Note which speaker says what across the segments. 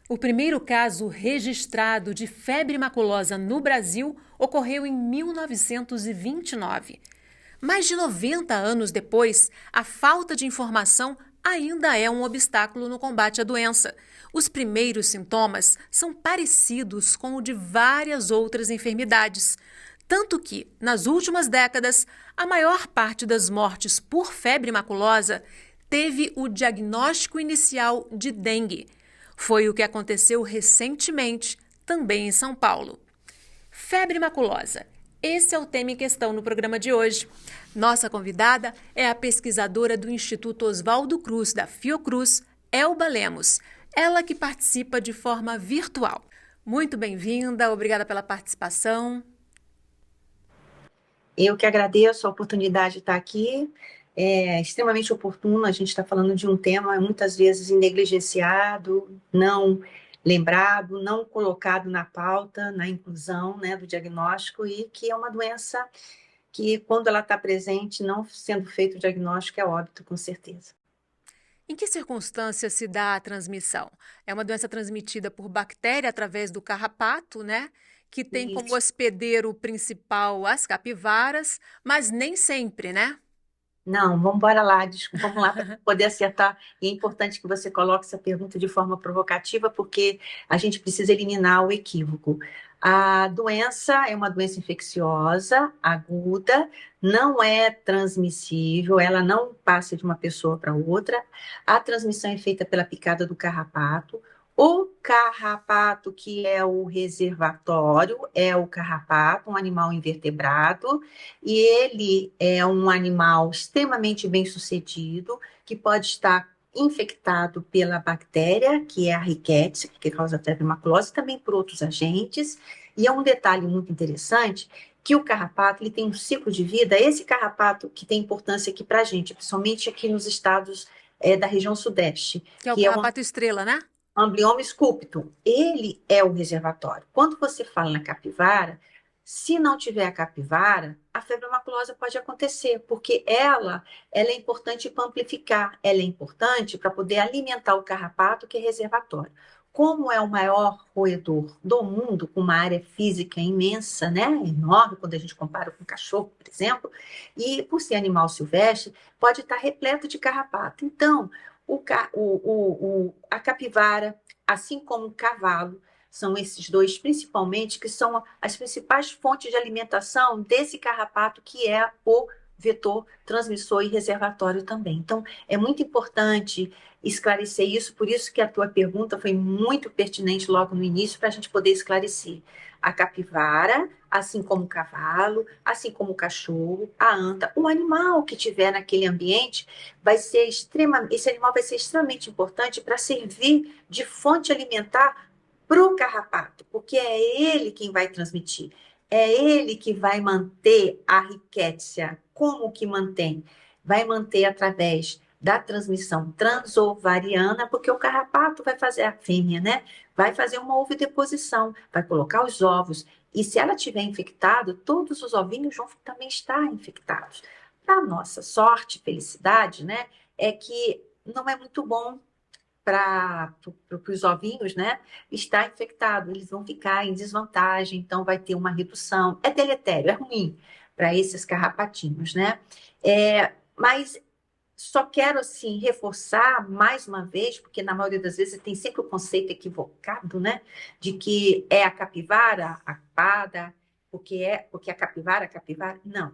Speaker 1: O primeiro caso registrado de febre maculosa no Brasil ocorreu em 1929. Mais de 90 anos depois, a falta de informação ainda é um obstáculo no combate à doença. Os primeiros sintomas são parecidos com o de várias outras enfermidades. Tanto que, nas últimas décadas, a maior parte das mortes por febre maculosa teve o diagnóstico inicial de dengue. Foi o que aconteceu recentemente, também em São Paulo. Febre maculosa. Esse é o tema em questão no programa de hoje. Nossa convidada é a pesquisadora do Instituto Oswaldo Cruz, da Fiocruz, Elba Lemos. Ela que participa de forma virtual. Muito bem-vinda, obrigada pela participação.
Speaker 2: Eu que agradeço a oportunidade de estar aqui. É extremamente oportuno, a gente está falando de um tema muitas vezes negligenciado, não lembrado, não colocado na pauta, na inclusão, né, do diagnóstico, e que é uma doença que, quando ela está presente, não sendo feito o diagnóstico, é óbito, com certeza.
Speaker 1: Em que circunstâncias se dá a transmissão? É uma doença transmitida por bactéria através do carrapato, né? Que tem como
Speaker 2: Isso.
Speaker 1: hospedeiro principal as capivaras, mas nem sempre, né?
Speaker 2: Não, vamos embora lá, vamos lá para poder acertar. E é importante que você coloque essa pergunta de forma provocativa, porque a gente precisa eliminar o equívoco. A doença é uma doença infecciosa, aguda, não é transmissível, ela não passa de uma pessoa para outra. A transmissão é feita pela picada do carrapato. O carrapato, que é o reservatório, é o carrapato, um animal invertebrado, e ele é um animal extremamente bem-sucedido, que pode estar infectado pela bactéria, que é a Rickettsia, que causa febre maculosa, e também por outros agentes. E é um detalhe muito interessante, que o carrapato ele tem um ciclo de vida, esse carrapato que tem importância aqui para a gente, principalmente aqui nos estados da região sudeste,
Speaker 1: Que é o
Speaker 2: que é o
Speaker 1: carrapato estrela, né?
Speaker 2: Amblioma sculptum, ele é o reservatório. Quando você fala na capivara, se não tiver a capivara, a febre maculosa pode acontecer, porque ela é importante para amplificar, ela é importante para poder alimentar o carrapato, que é reservatório. Como é o maior roedor do mundo, com uma área física imensa, né? Enorme, quando a gente compara com o cachorro, por exemplo, e por ser animal silvestre, pode estar repleto de carrapato. Então, a capivara, assim como o cavalo, são esses dois principalmente que são as principais fontes de alimentação desse carrapato, que é o vetor transmissor e reservatório também. Então, é muito importante esclarecer isso, por isso que a tua pergunta foi muito pertinente logo no início, para a gente poder esclarecer. A capivara, assim como o cavalo, assim como o cachorro, a anta, o animal que tiver naquele ambiente, esse animal vai ser extremamente importante para servir de fonte alimentar para o carrapato, porque é ele quem vai transmitir, é ele que vai manter a rickettsia. Como que mantém? Vai manter através da transmissão transovariana, porque o carrapato vai fazer a fêmea, né? Vai fazer uma ovideposição, vai colocar os ovos, e se ela tiver infectado, todos os ovinhos vão também estar infectados. Para nossa sorte, felicidade, né? É que não é muito bom para os ovinhos, né? Estar infectado, eles vão ficar em desvantagem, então vai ter uma redução. É deletério, é ruim para esses carrapatinhos, né? Mas só quero assim reforçar mais uma vez, porque na maioria das vezes tem sempre o conceito equivocado, né? De que é a capivara, a capada, porque a capivara, não.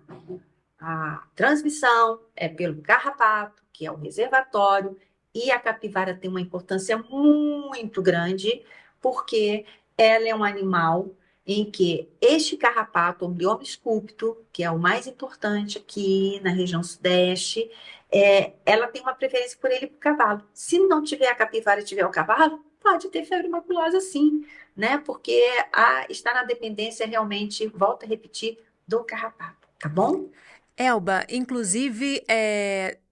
Speaker 2: A transmissão é pelo carrapato, que é o reservatório, e a capivara tem uma importância muito grande, porque ela é um animal em que este carrapato, o Omblioma sculptum, que é o mais importante aqui na região sudeste, ela tem uma preferência por ele para o cavalo. Se não tiver a capivara e tiver o cavalo, pode ter febre maculosa sim, né? Porque está na dependência realmente, volto a repetir, do carrapato, tá bom?
Speaker 1: Elba, inclusive,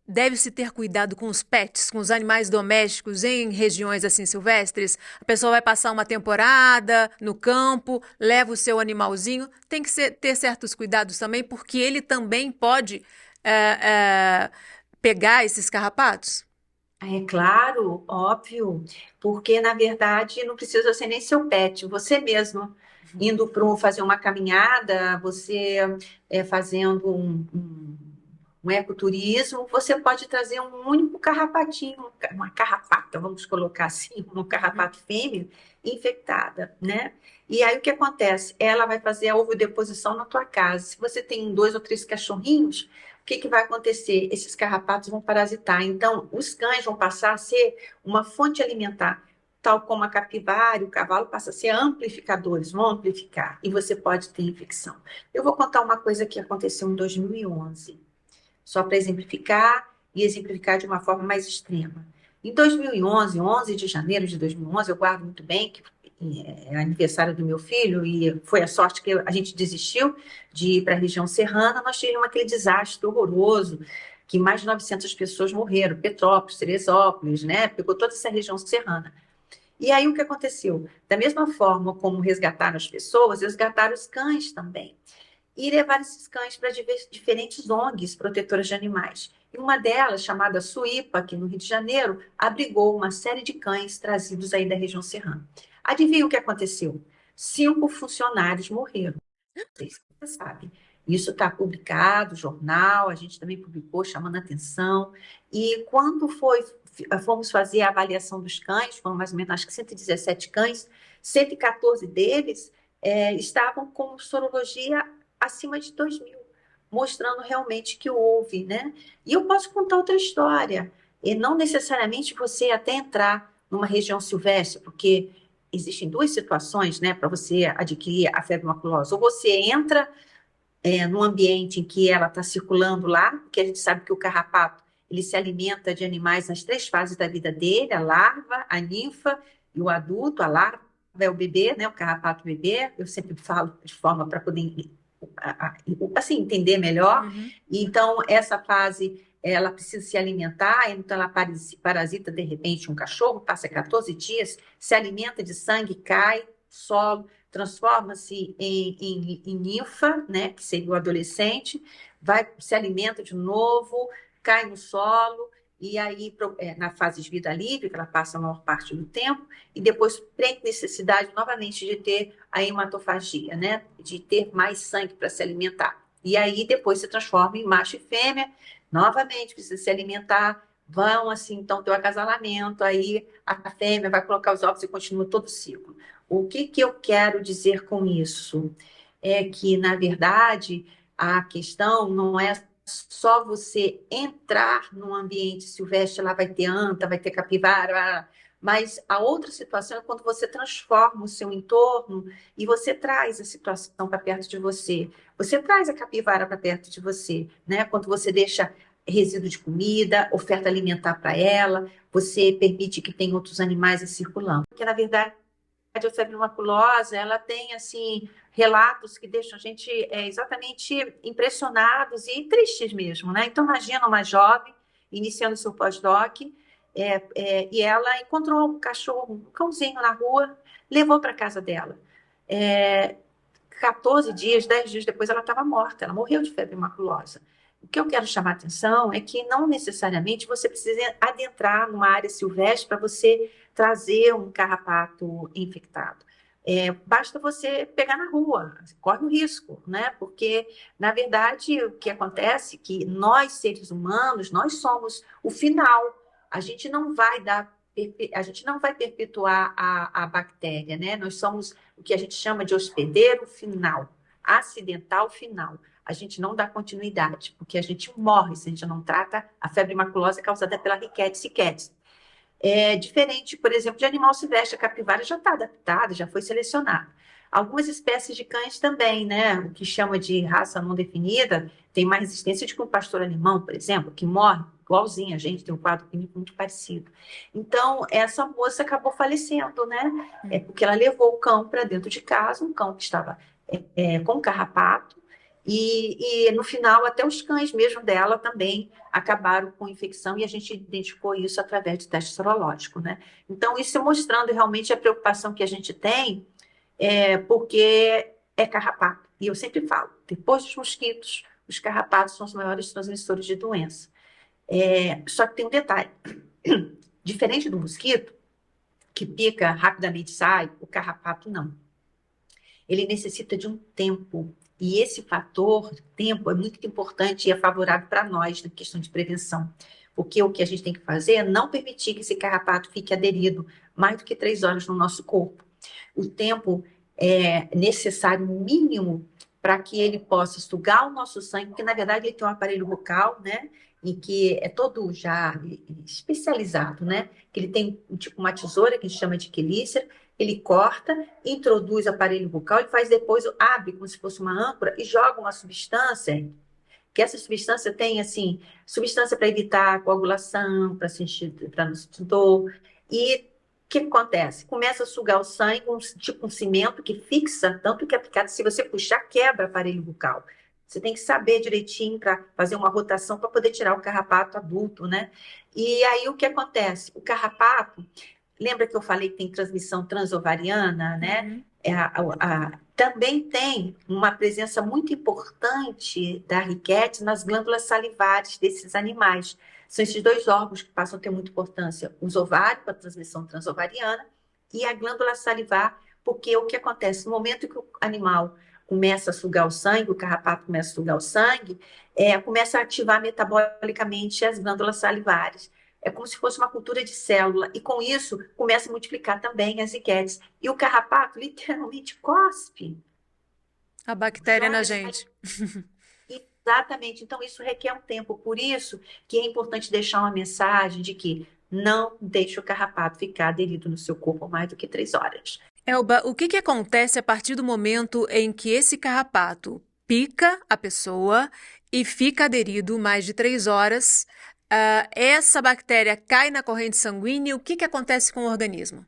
Speaker 1: deve-se ter cuidado com os pets, com os animais domésticos em regiões assim silvestres. A pessoa vai passar uma temporada no campo, leva o seu animalzinho, tem que ter certos cuidados também, porque ele também pode é, é, pegar esses carrapatos.
Speaker 2: É claro, óbvio, porque na verdade não precisa ser nem seu pet, você mesmo indo para fazer uma caminhada, você fazendo um ecoturismo, você pode trazer um único carrapatinho, uma carrapata, vamos colocar assim, um
Speaker 1: Uhum.
Speaker 2: carrapato fêmea infectada, né? E aí o que acontece? Ela vai fazer a ovodeposição na tua casa. Se você tem dois ou três cachorrinhos, o que que vai acontecer? Esses carrapatos vão parasitar. Então, os cães vão passar a ser uma fonte alimentar, tal como a capivara, o cavalo passa a ser amplificadores, vão amplificar e você pode ter infecção. Eu vou contar uma coisa que aconteceu em 2011, só para exemplificar e exemplificar de uma forma mais extrema. Em 2011, 11 de janeiro de 2011, eu guardo muito bem, que é aniversário do meu filho, e foi a sorte que a gente desistiu de ir para a região serrana, nós tivemos aquele desastre horroroso, que mais de 900 pessoas morreram, Petrópolis, Teresópolis, né? Pegou toda essa região serrana. E aí o que aconteceu? Da mesma forma como resgataram as pessoas, resgataram os cães também e levar esses cães para diferentes ONGs protetoras de animais. E uma delas, chamada Suípa, aqui no Rio de Janeiro, abrigou uma série de cães trazidos aí da região serrana. Adivinha o que aconteceu? 5 funcionários morreram. Não sei se você sabe. Isso está publicado, jornal, a gente também publicou, chamando a atenção. E quando fomos fazer a avaliação dos cães, foram mais ou menos, acho que 117 cães, 114 deles estavam com sorologia acima de 2.000, mostrando realmente que houve, né? E eu posso contar outra história. E não necessariamente você até entrar numa região silvestre, porque existem duas situações, né, para você adquirir a febre maculosa. Ou você entra num ambiente em que ela está circulando lá, porque a gente sabe que o carrapato ele se alimenta de animais nas 3 fases da vida dele, a larva, a ninfa e o adulto. A larva é o bebê, né, o carrapato bebê. Eu sempre falo de forma para poder assim entender melhor.
Speaker 1: Uhum.
Speaker 2: Então essa fase ela precisa se alimentar, então ela parasita de repente um cachorro, passa 14 dias, se alimenta de sangue, cai, solo, transforma-se em ninfa, né, que seria o adolescente, se alimenta de novo, cai no solo, e aí na fase de vida livre, que ela passa a maior parte do tempo, e depois tem necessidade novamente de ter a hematofagia, né, de ter mais sangue para se alimentar. E aí depois se transforma em macho e fêmea, novamente precisa se alimentar, vão assim, então ter o acasalamento, aí a fêmea vai colocar os ovos e continua todo o ciclo. O que que eu quero dizer com isso? É que, na verdade, a questão não é só você entrar num ambiente silvestre, lá vai ter anta, vai ter capivara, mas a outra situação é quando você transforma o seu entorno e você traz a situação para perto de você. Você traz a capivara para perto de você, né? Quando você deixa resíduo de comida, oferta alimentar para ela, você permite que tenha outros animais circulando. Porque, na verdade, a febre maculosa, ela tem, assim, relatos que deixam a gente exatamente impressionados e tristes mesmo, né? Então, imagina uma jovem iniciando seu pós-doc e ela encontrou um cachorro, um cãozinho na rua, levou para casa dela. É, 14 dias, 10 dias depois, ela estava morta, ela morreu de febre maculosa. O que eu quero chamar a atenção é que não necessariamente você precisa adentrar numa área silvestre para você trazer um carrapato infectado. Basta você pegar na rua, corre o risco, né? Porque, na verdade, o que acontece é que nós, seres humanos, nós somos o final. A gente não vai dar, a gente não vai perpetuar a bactéria, né? Nós somos o que a gente chama de hospedeiro final, acidental final. A gente não dá continuidade, porque a gente morre se a gente não trata a febre maculosa causada pela Rickettsia ricketts. É diferente, por exemplo, de animal silvestre. A capivara já está adaptada, já foi selecionada. Algumas espécies de cães também, né? O que chama de raça não definida, tem mais resistência do que um pastor alemão, por exemplo, que morre igualzinho a gente, tem um quadro clínico muito parecido. Então, essa moça acabou falecendo, né? Porque ela levou o cão para dentro de casa, um cão que estava com carrapato, e no final, até os cães mesmo dela também acabaram com infecção e a gente identificou isso através de teste sorológico, né? Então, isso mostrando realmente a preocupação que a gente tem, porque é carrapato. E eu sempre falo, depois dos mosquitos, os carrapatos são os maiores transmissores de doença. Só que tem um detalhe, Diferente do mosquito, que pica, rapidamente sai, o carrapato não. Ele necessita de um tempo. E esse fator tempo é muito importante e é favorável para nós na questão de prevenção. Porque o que a gente tem que fazer é não permitir que esse carrapato fique aderido mais do que 3 horas no nosso corpo. O tempo é necessário mínimo para que ele possa sugar o nosso sangue, porque na verdade ele tem um aparelho bucal, né? E que é todo já especializado, né? Que ele tem tipo uma tesoura que a gente chama de quelícera, ele corta, introduz o aparelho bucal, ele faz depois, abre como se fosse uma âncora e joga uma substância, que essa substância tem, assim, substância para evitar coagulação, para sentir, para não sentir dor. E o que acontece? Começa a sugar o sangue, tipo um cimento que fixa, tanto que é aplicado, se você puxar, quebra o aparelho bucal. Você tem que saber direitinho para fazer uma rotação para poder tirar o carrapato adulto, né? E aí o que acontece? O carrapato, lembra que eu falei que tem transmissão transovariana, né?
Speaker 1: Uhum.
Speaker 2: Também tem uma presença muito importante da riquete nas glândulas salivares desses animais. São esses dois órgãos que passam a ter muita importância: os ovários, para a transmissão transovariana, e a glândula salivar, porque o que acontece? No momento que o animal começa a sugar o sangue, o carrapato começa a sugar o sangue, começa a ativar metabolicamente as glândulas salivares. É como se fosse uma cultura de célula, e com isso começa a multiplicar também as riquetes. E o carrapato literalmente cospe,
Speaker 1: A bactéria na
Speaker 2: joga
Speaker 1: gente.
Speaker 2: exatamente. Então, isso requer um tempo. Por isso que é importante deixar uma mensagem de que não deixe o carrapato ficar aderido no seu corpo mais do que 3 horas.
Speaker 1: Elba, o que que acontece a partir do momento em que esse carrapato pica a pessoa e fica aderido mais de 3 horas? Essa bactéria cai na corrente sanguínea, o que que acontece com o organismo?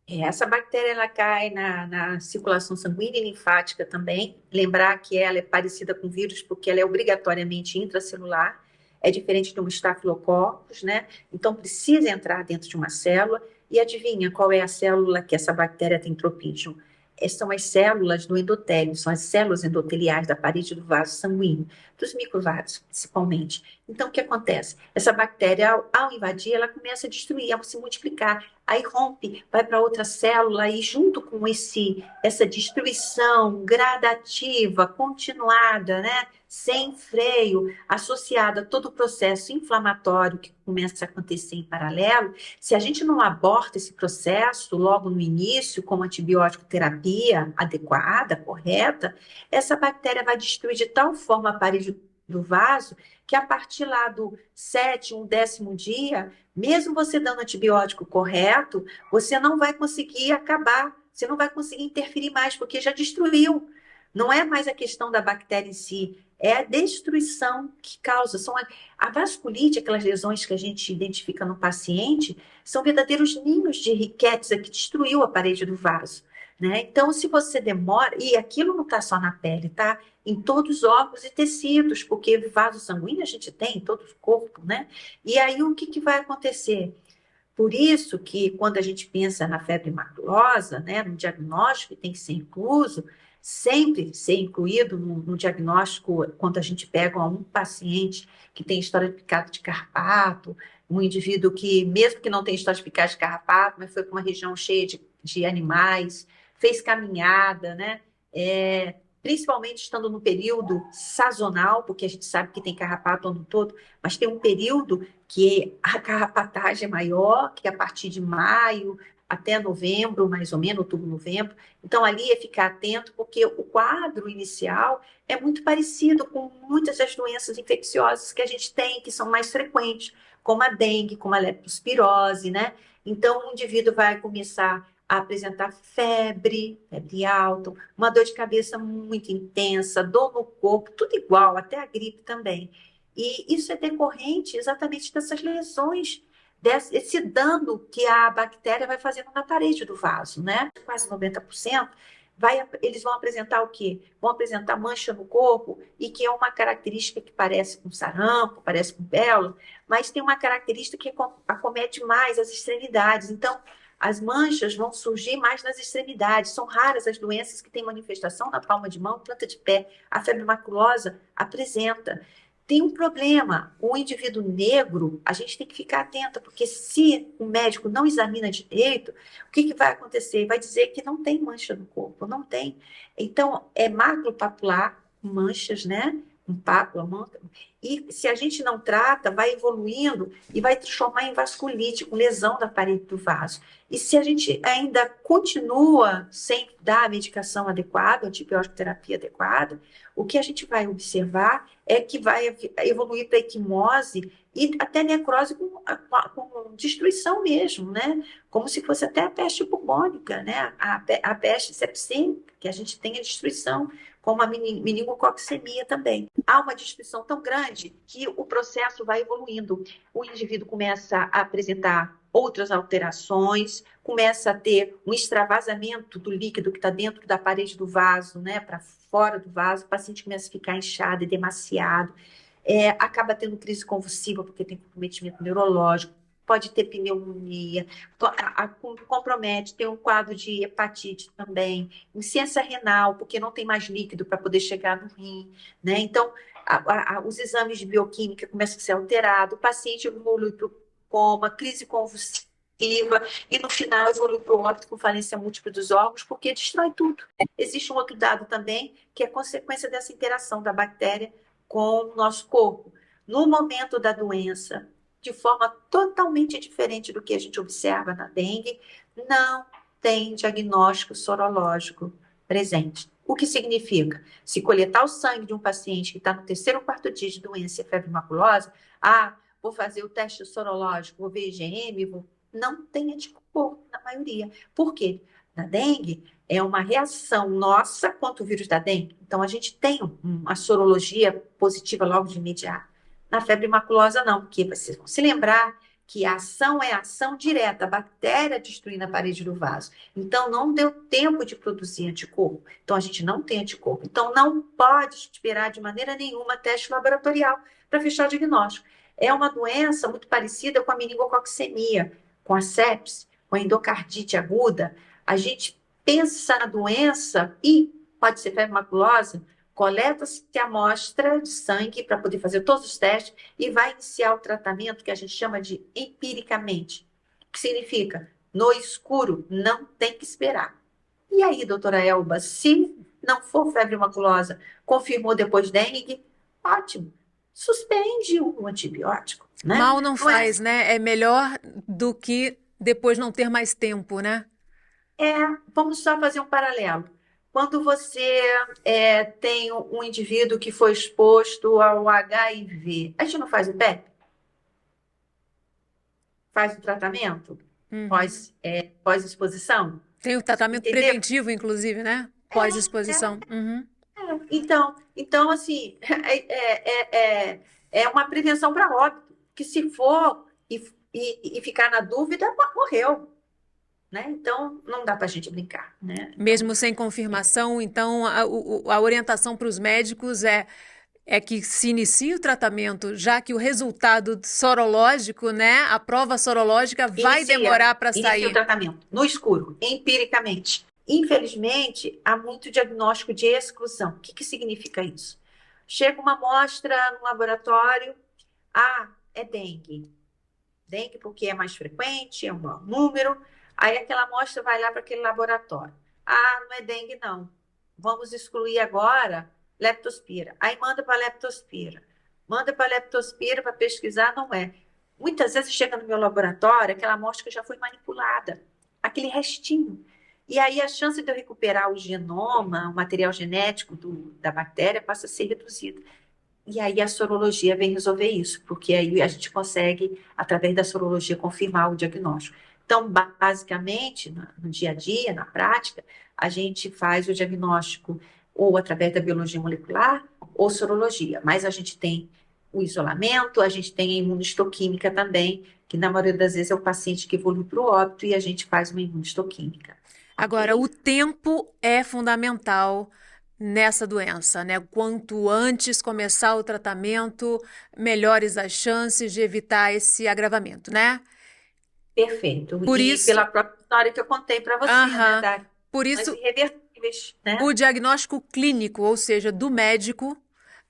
Speaker 2: Essa bactéria ela cai na circulação sanguínea e linfática também. Lembrar que ela é parecida com vírus porque ela é obrigatoriamente intracelular, é diferente de um estafilococcus, né? Então precisa entrar dentro de uma célula. E adivinha qual é a célula que essa bactéria tem tropígio? São as células do endotélio, são as células endoteliais da parede do vaso sanguíneo, dos microvasos, principalmente. Então, o que acontece? Essa bactéria, ao invadir, ela começa a destruir, a se multiplicar, aí rompe, vai para outra célula, e junto com essa destruição gradativa, continuada, né? Sem freio, associada a todo o processo inflamatório que começa a acontecer em paralelo, se a gente não aborta esse processo logo no início, com antibiótico terapia adequada, correta, essa bactéria vai destruir de tal forma a parede do vaso que a partir lá do 7º, 10º dia, mesmo você dando antibiótico correto, você não vai conseguir acabar, você não vai conseguir interferir mais, porque já destruiu. Não é mais a questão da bactéria em si, é a destruição que causa. A vasculite, aquelas lesões que a gente identifica no paciente, são verdadeiros ninhos de riquetes que destruiu a parede do vaso. Né? Então, se você demora, e aquilo não está só na pele, tá? Em todos os órgãos e tecidos, porque vaso sanguíneo a gente tem em todo o corpo, né? E aí o que vai acontecer? Por isso que quando a gente pensa na febre maculosa, né, no diagnóstico que tem que ser incluso, sempre ser incluído no diagnóstico quando a gente pega um paciente que tem história de picado de carrapato, um indivíduo que, mesmo que não tenha história de picado de carrapato, mas foi para uma região cheia de animais, fez caminhada, né? Principalmente estando no período sazonal, porque a gente sabe que tem carrapato o ano todo, mas tem um período que a carrapatagem é maior, que é a partir de maio até novembro, mais ou menos, outubro, novembro. Então, ali é ficar atento, porque o quadro inicial é muito parecido com muitas das doenças infecciosas que a gente tem, que são mais frequentes, como a dengue, como a leptospirose, né? Então, o indivíduo vai começar a apresentar febre, febre alta, uma dor de cabeça muito intensa, dor no corpo, tudo igual, até a gripe também. E isso é decorrente exatamente dessas lesões, desse dano que a bactéria vai fazendo na parede do vaso, né? Quase 90%. Eles vão apresentar o quê? Vão apresentar mancha no corpo, e que é uma característica que parece com sarampo, parece com pélula, mas tem uma característica que acomete mais as extremidades. Então, as manchas vão surgir mais nas extremidades. São raras as doenças que têm manifestação na palma de mão, planta de pé. A febre maculosa apresenta. tem um problema. O indivíduo negro, a gente tem que ficar atento, porque se o médico não examina direito, o que que vai acontecer? Vai dizer que não tem mancha no corpo, não tem. Então, é maculopapular, manchas, né? Um pápula, e se a gente não trata, vai evoluindo e vai transformar em vasculite, com lesão da parede do vaso. E se a gente ainda continua sem dar a medicação adequada, a antibiótico terapia adequada, o que a gente vai observar é que vai evoluir para equimose e até necrose com destruição mesmo, né? Como se fosse até a peste bubônica, né? A peste sepsêmica, que a gente tem a destruição, como a meningococcemia também. Há uma destruição tão grande que o processo vai evoluindo. O indivíduo começa a apresentar outras alterações, começa a ter um extravasamento do líquido que está dentro da parede do vaso, né, para fora do vaso, o paciente começa a ficar inchado e demasiado, acaba tendo crise convulsiva porque tem comprometimento neurológico, pode ter pneumonia, compromete, tem um quadro de hepatite também, insuficiência renal, porque não tem mais líquido para poder chegar no rim, né? Então, os exames de bioquímica começam a ser alterados, o paciente evolui para o coma, crise convulsiva, e no final evolui para o óbito com falência múltipla dos órgãos, porque destrói tudo. Existe um outro dado também, que é consequência dessa interação da bactéria com o nosso corpo. No momento da doença, de forma totalmente diferente do que a gente observa na dengue, não tem diagnóstico sorológico presente. O que significa? Se coletar o sangue de um paciente que está no terceiro ou quarto dia de doença e febre maculosa, vou fazer o teste sorológico, vou ver IgM, não tem anticorpo na maioria. Por quê? Na dengue, é uma reação nossa contra o vírus da dengue. Então, a gente tem uma sorologia positiva logo de imediato. Na febre maculosa, não, porque vocês vão se lembrar que a ação é ação direta, a bactéria destruindo a parede do vaso. Então, não deu tempo de produzir anticorpo. Então, a gente não tem anticorpo. Então, não pode esperar de maneira nenhuma teste laboratorial para fechar o diagnóstico. É uma doença muito parecida com a meningococcemia, com a sepse, com a endocardite aguda. A gente pensa na doença e pode ser febre maculosa, coleta-se a amostra de sangue para poder fazer todos os testes e vai iniciar o tratamento que a gente chama de empiricamente, que significa no escuro, não tem que esperar. E aí, doutora Elba, se não for febre maculosa, confirmou depois dengue, ótimo, suspende o antibiótico, né?
Speaker 1: Mal não faz, né? É melhor do que depois não ter mais tempo, né?
Speaker 2: Vamos só fazer um paralelo. Quando você tem um indivíduo que foi exposto ao HIV, a gente não faz o PEP? Faz o tratamento
Speaker 1: Uhum.
Speaker 2: pós-exposição?
Speaker 1: Tem o tratamento
Speaker 2: Entendeu?
Speaker 1: preventivo, inclusive, né? Pós-exposição. Uhum.
Speaker 2: Então, assim, é uma prevenção para óbito, que se for e ficar na dúvida, morreu, né? Então, não dá para a gente brincar, né? Então,
Speaker 1: Mesmo sem confirmação, então a orientação para os médicos é que se inicie o tratamento, já que o resultado sorológico, né, a prova sorológica vai demorar para
Speaker 2: inicia o
Speaker 1: sair.
Speaker 2: tratamento no escuro, empiricamente. Infelizmente, há muito diagnóstico de exclusão. O que significa isso? Chega uma amostra no laboratório, é dengue. Dengue porque é mais frequente, é um maior número. Aí aquela amostra vai lá para aquele laboratório. Não é dengue, não. Vamos excluir agora leptospira. Aí manda para leptospira. Manda para leptospira para pesquisar, não é. Muitas vezes chega no meu laboratório aquela amostra que já foi manipulada, aquele restinho. E aí a chance de eu recuperar o genoma, o material genético da bactéria passa a ser reduzida. E aí a sorologia vem resolver isso, porque aí a gente consegue, através da sorologia, confirmar o diagnóstico. Então, basicamente, no dia a dia, na prática, a gente faz o diagnóstico ou através da biologia molecular ou sorologia. Mas a gente tem o isolamento, a gente tem a imunistoquímica também, que na maioria das vezes é o paciente que evolui para o óbito e a gente faz uma imunistoquímica.
Speaker 1: Agora,
Speaker 2: Ok?
Speaker 1: o tempo é fundamental nessa doença, né? Quanto antes começar o tratamento, melhores as chances de evitar esse agravamento, né?
Speaker 2: Perfeito.
Speaker 1: Por
Speaker 2: E
Speaker 1: isso,
Speaker 2: pela própria história que eu contei para você, né,
Speaker 1: aham,
Speaker 2: Dari?
Speaker 1: por
Speaker 2: Mas
Speaker 1: isso
Speaker 2: irreversíveis,
Speaker 1: o
Speaker 2: né?
Speaker 1: diagnóstico clínico, ou seja, do médico,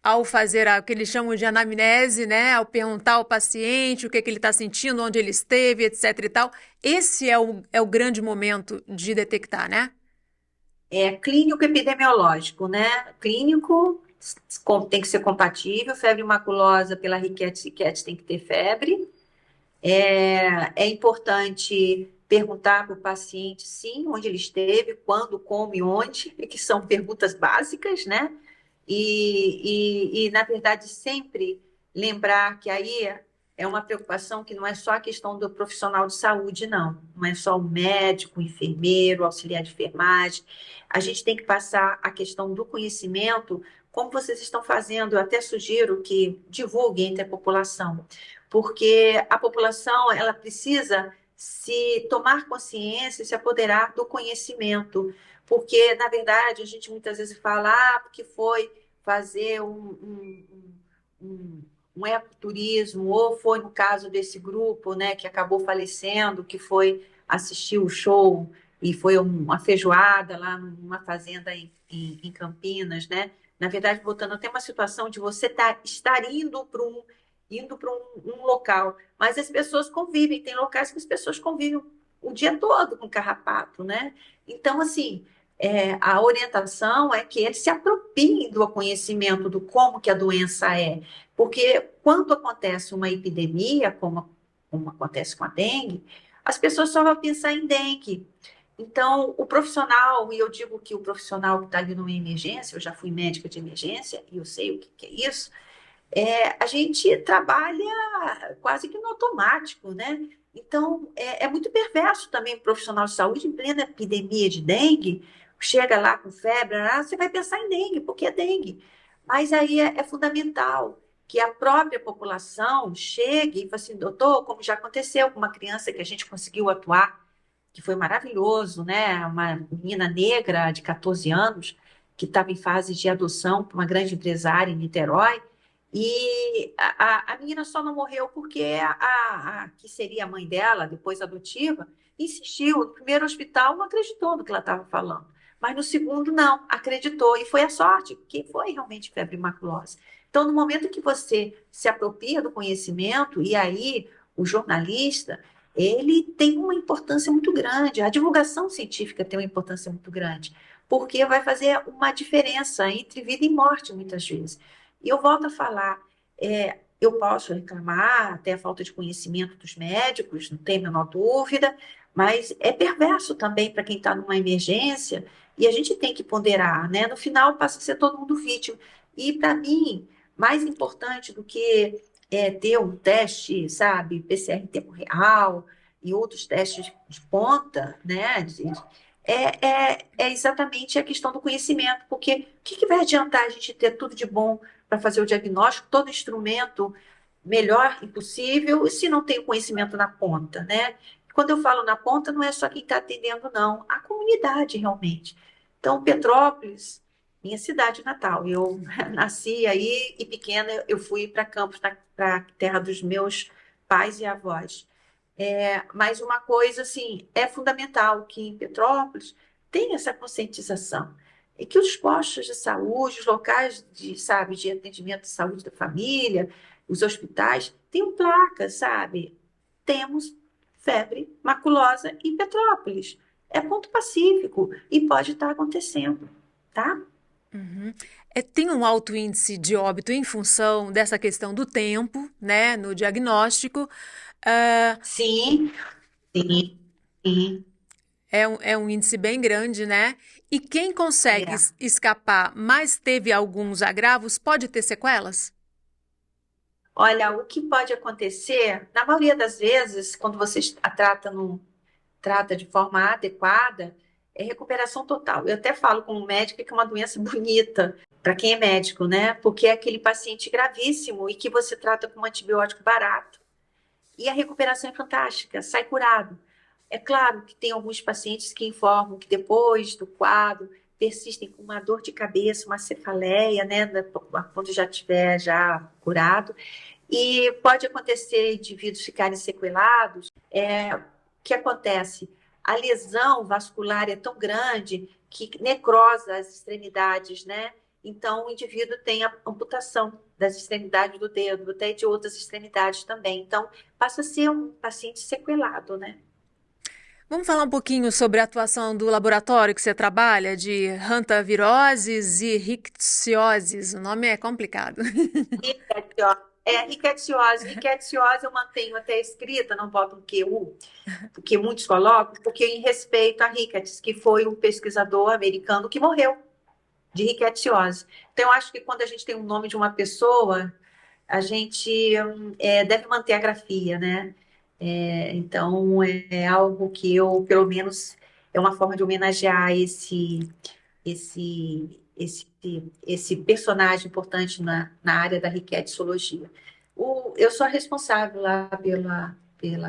Speaker 1: ao fazer o que eles chamam de anamnese, né? Ao perguntar ao paciente o que ele está sentindo, onde ele esteve, etc e tal. Esse é o grande momento de detectar, né?
Speaker 2: É clínico epidemiológico, né? Clínico tem que ser compatível, febre maculosa pela riquete tem que ter febre. É importante perguntar para o paciente, sim, onde ele esteve, quando, como e onde, que são perguntas básicas, né? Na verdade, sempre lembrar que aí é uma preocupação que não é só a questão do profissional de saúde, não. Não é só o médico, o enfermeiro, o auxiliar de enfermagem. A gente tem que passar a questão do conhecimento, como vocês estão fazendo. Eu até sugiro que divulguem entre a população, porque a população ela precisa se tomar consciência e se apoderar do conhecimento. Porque, na verdade, a gente muitas vezes fala, porque foi fazer um, um ecoturismo, ou foi no caso desse grupo, né, que acabou falecendo, que foi assistir o show e foi uma feijoada lá numa fazenda em Campinas, né? Na verdade, voltando até uma situação de você estar indo para um local, mas as pessoas convivem, tem locais que as pessoas convivem o dia todo com carrapato, né? Então, assim, a orientação é que eles se apropriem do conhecimento do como que a doença é, porque quando acontece uma epidemia, como acontece com a dengue, as pessoas só vão pensar em dengue. Então, o profissional, e eu digo que o profissional que está ali numa emergência, eu já fui médica de emergência e eu sei o que é isso, a gente trabalha quase que no automático, né? Então, é muito perverso também o profissional de saúde, em plena epidemia de dengue, chega lá com febre, você vai pensar em dengue, porque é dengue. Mas aí é fundamental que a própria população chegue e fale assim, doutor, como já aconteceu com uma criança que a gente conseguiu atuar, que foi maravilhoso, né? Uma menina negra de 14 anos, que estava em fase de adoção para uma grande empresária em Niterói, e a menina só não morreu porque a que seria a mãe dela, depois adotiva, insistiu. No primeiro hospital não acreditou no que ela estava falando, mas no segundo não, acreditou. E foi a sorte, que foi realmente febre maculosa. Então, no momento que você se apropria do conhecimento, e aí o jornalista, ele tem uma importância muito grande, a divulgação científica tem uma importância muito grande, porque vai fazer uma diferença entre vida e morte, muitas vezes. E eu volto a falar, eu posso reclamar até a falta de conhecimento dos médicos, não tem a menor dúvida, mas é perverso também para quem está numa emergência, e a gente tem que ponderar, né? No final passa a ser todo mundo vítima. E para mim, mais importante do que ter um teste, sabe, PCR em tempo real e outros testes de ponta, né? É exatamente a questão do conhecimento, porque o que vai adiantar a gente ter tudo de bom para fazer o diagnóstico, todo instrumento melhor impossível, se não tem o conhecimento na ponta, né? Quando eu falo na ponta, não é só quem está atendendo, não, a comunidade realmente. Então, Petrópolis, minha cidade natal, eu nasci aí e pequena eu fui para Campos, para a terra dos meus pais e avós. Mas uma coisa assim é fundamental que em Petrópolis tenha essa conscientização e que os postos de saúde, os locais de, sabe, de atendimento de saúde da família, os hospitais tenham placas, sabe? Temos febre maculosa em Petrópolis. É ponto pacífico e pode estar acontecendo, tá?
Speaker 1: Uhum. Tem um alto índice de óbito em função dessa questão do tempo, né, no diagnóstico. Ah,
Speaker 2: Sim, sim, sim.
Speaker 1: é um índice bem grande, né? E quem consegue
Speaker 2: É.
Speaker 1: escapar, mas teve alguns agravos, pode ter sequelas?
Speaker 2: Olha, o que pode acontecer, na maioria das vezes, quando você a trata de forma adequada, é recuperação total. Eu até falo como médica que é uma doença bonita para quem é médico, né? Porque é aquele paciente gravíssimo e que você trata com um antibiótico barato. E a recuperação é fantástica, sai curado. É claro que tem alguns pacientes que informam que depois do quadro persistem com uma dor de cabeça, uma cefaleia, né, quando já tiver já curado. E pode acontecer indivíduos ficarem sequelados. O que acontece? A lesão vascular é tão grande que necrosa as extremidades, né? então o indivíduo tem a amputação das extremidades do dedo, até de outras extremidades também. Então, passa a ser um paciente sequelado, né?
Speaker 1: Vamos falar um pouquinho sobre a atuação do laboratório que você trabalha, de hantaviroses e rickettsiosis. O nome é complicado.
Speaker 2: Rickettsiosis. Rickettsiosi. Rickettsiosi eu mantenho até escrita, não boto um QU, porque muitos colocam, porque em respeito a Ricketts, que foi um pesquisador americano que morreu de rickettsiosi. Então, eu acho que quando a gente tem o nome de uma pessoa, a gente deve manter a grafia, né? Então, é algo que eu, pelo menos, é uma forma de homenagear esse, esse personagem importante na área da riquetologia. Eu sou a responsável lá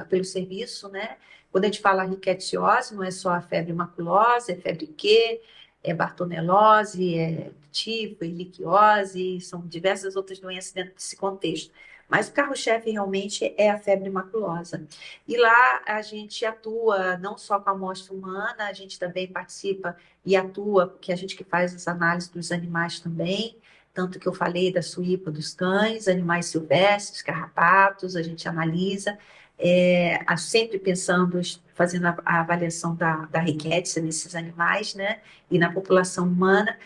Speaker 2: pelo serviço, né? Quando a gente fala riquetiose, não é só a febre maculosa, é febre Q, é bartonelose, é tifo, erliquiose, são diversas outras doenças dentro desse contexto. Mas o carro-chefe realmente é a febre maculosa. E lá a gente atua não só com a amostra humana, a gente também participa e atua, porque a gente que faz as análises dos animais também, tanto que eu falei da suípa dos cães, animais silvestres, carrapatos, a gente analisa, sempre pensando, fazendo a avaliação da riqueza nesses animais, né, e na população humana,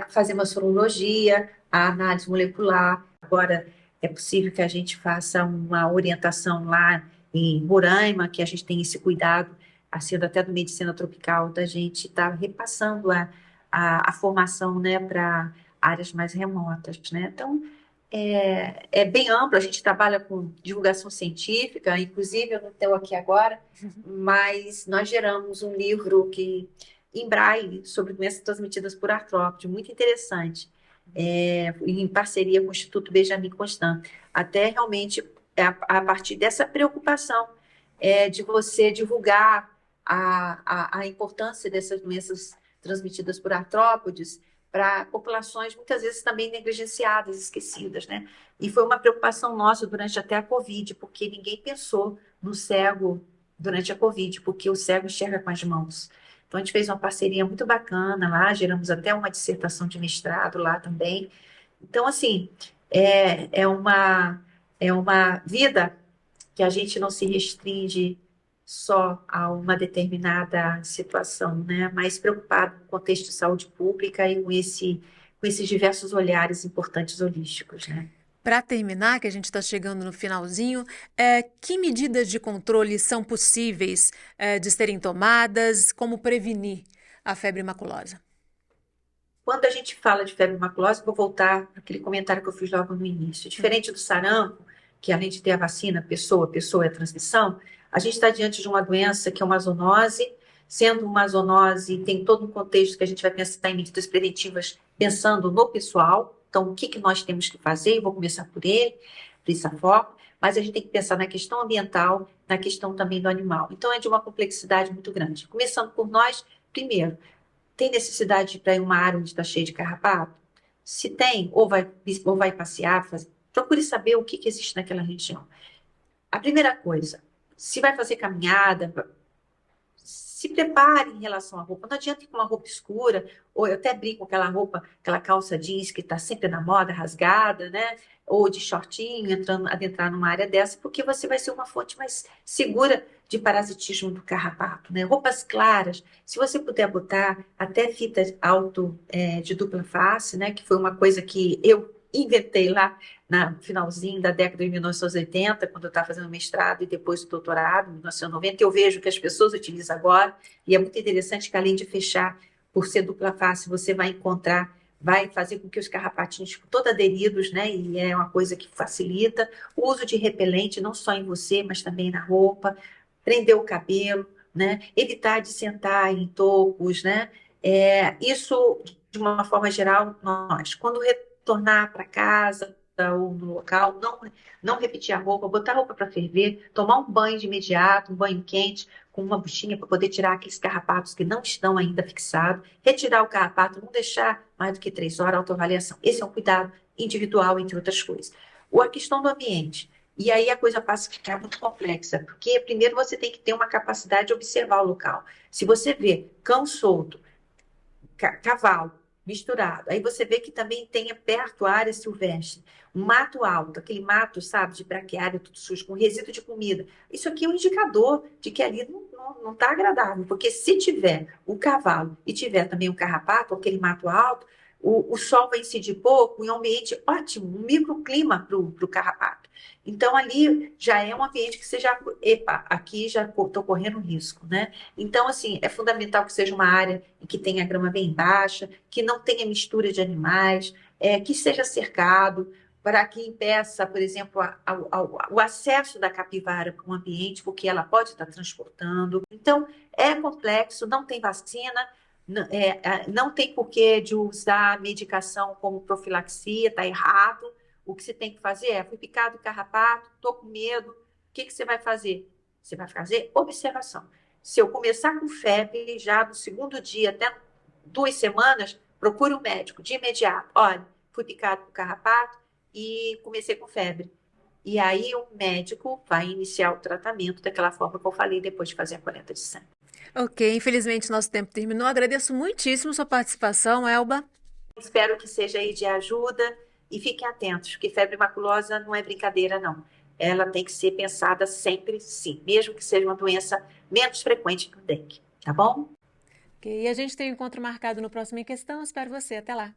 Speaker 2: fazemos a sorologia, a análise molecular. Agora, é possível que a gente faça uma orientação lá em Roraima, que a gente tem esse cuidado, sendo até do medicina tropical, da gente estar repassando a formação, né, para áreas mais remotas, né? Então, é bem amplo, a gente trabalha com divulgação científica, inclusive eu não estou aqui agora, mas nós geramos um livro em Braille sobre doenças transmitidas por artrópode, muito interessante, em parceria com o Instituto Benjamin Constant, até realmente a partir dessa preocupação de você divulgar a importância dessas doenças transmitidas por artrópodes para populações muitas vezes também negligenciadas, esquecidas, né? E foi uma preocupação nossa durante até a Covid, porque ninguém pensou no cego durante a Covid, porque o cego enxerga com as mãos. Então, a gente fez uma parceria muito bacana lá, geramos até uma dissertação de mestrado lá também. Então, assim, é uma vida que a gente não se restringe só a uma determinada situação, né? Mas preocupado com o contexto de saúde pública e com esses diversos olhares importantes holísticos, né?
Speaker 1: Para terminar, que a gente está chegando no finalzinho, que medidas de controle são possíveis de serem tomadas? Como prevenir a febre maculosa?
Speaker 2: Quando a gente fala de febre maculosa, vou voltar para aquele comentário que eu fiz logo no início. Diferente do sarampo, que além de ter a vacina, pessoa é a transmissão, a gente está diante de uma doença que é uma zoonose, sendo uma zoonose, tem todo um contexto que a gente vai pensar em medidas preventivas pensando no pessoal. Então, o que nós temos que fazer? Eu vou começar por ele, por esse foco, mas a gente tem que pensar na questão ambiental, na questão também do animal. Então, é de uma complexidade muito grande. Começando por nós, primeiro, tem necessidade para ir uma área onde está cheio de carrapato? Se tem, ou vai passear, procure saber o que existe naquela região. A primeira coisa, se vai fazer caminhada, se prepare em relação à roupa. Não adianta ir com uma roupa escura, ou eu até brinco com aquela roupa, aquela calça jeans que está sempre na moda, rasgada, né? Ou de shortinho, adentrar numa área dessa, porque você vai ser uma fonte mais segura de parasitismo do carrapato, né? Roupas claras, se você puder botar até fita de dupla face, né? Que foi uma coisa que eu inventei lá no finalzinho da década de 1980, quando eu estava fazendo mestrado e depois o doutorado, em 1990, eu vejo que as pessoas utilizam agora, e é muito interessante que além de fechar por ser dupla face, você vai fazer com que os carrapatinhos fiquem todos aderidos, né? E é uma coisa que facilita o uso de repelente, não só em você, mas também na roupa, prender o cabelo, né? Evitar de sentar em tocos, né? Isso, de uma forma geral, quando retornar para casa ou no local, não repetir a roupa, botar a roupa para ferver, tomar um banho de imediato, um banho quente, com uma buchinha para poder tirar aqueles carrapatos que não estão ainda fixados, retirar o carrapato, não deixar mais do que 3 horas, autoavaliação. Esse é um cuidado individual, entre outras coisas. Ou a questão do ambiente. E aí a coisa passa a ficar muito complexa, porque primeiro você tem que ter uma capacidade de observar o local. Se você vê cão solto, cavalo, misturado. Aí você vê que também tem perto a área silvestre, um mato alto, aquele mato, sabe, de braquiária, tudo sujo, com resíduo de comida. Isso aqui é um indicador de que ali não está agradável, porque se tiver o cavalo e tiver também o carrapato, aquele mato alto, o sol vai incidir pouco em um ambiente ótimo, um microclima para o carrapato. Então, ali já é um ambiente que você já, epa, aqui já estou correndo risco, né? Então, assim, é fundamental que seja uma área em que tenha grama bem baixa, que não tenha mistura de animais, que seja cercado, para que impeça, por exemplo, o acesso da capivara para o ambiente, porque ela pode estar transportando. Então, é complexo, não tem vacina, não tem porquê de usar medicação como profilaxia, está errado. O que você tem que fazer fui picado de carrapato, estou com medo. O que você vai fazer? Você vai fazer observação. Se eu começar com febre, já do segundo dia até 2 semanas, procure um médico de imediato. Olha, fui picado por carrapato e comecei com febre. E aí o médico vai iniciar o tratamento daquela forma que eu falei depois de fazer a coleta de sangue.
Speaker 1: Ok, infelizmente nosso tempo terminou. Agradeço muitíssimo sua participação, Elba.
Speaker 2: Espero que seja aí de ajuda e fiquem atentos, que febre maculosa não é brincadeira, não. Ela tem que ser pensada sempre, sim, mesmo que seja uma doença menos frequente que o dengue, tá bom?
Speaker 1: Ok, e a gente tem um encontro marcado no próximo Em Questão. Espero você. Até lá.